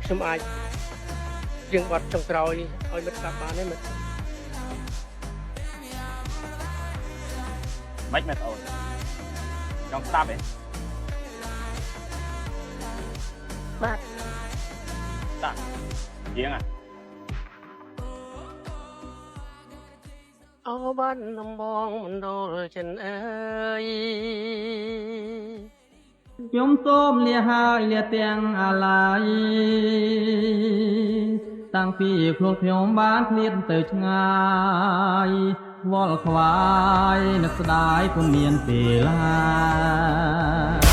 ខ្ញុំអាចរៀងបត់ចុងក្រោយឲ្យមិត្តស្ដាប់បានទេមិត្តមិនមែនអូនចង់ស្ដាប់ទេបាទតារៀងអូបានដំបងមណ្ឌលចិនអើយខ្ញុំសូមលាហើយលាទាំងអាឡាយតាំងពីខ្លួនខ្ញុំបានឃ្លាតទៅឆ្ងាយវល់ខ្វាយនឹកស្ដាយពុំមានពេលឡា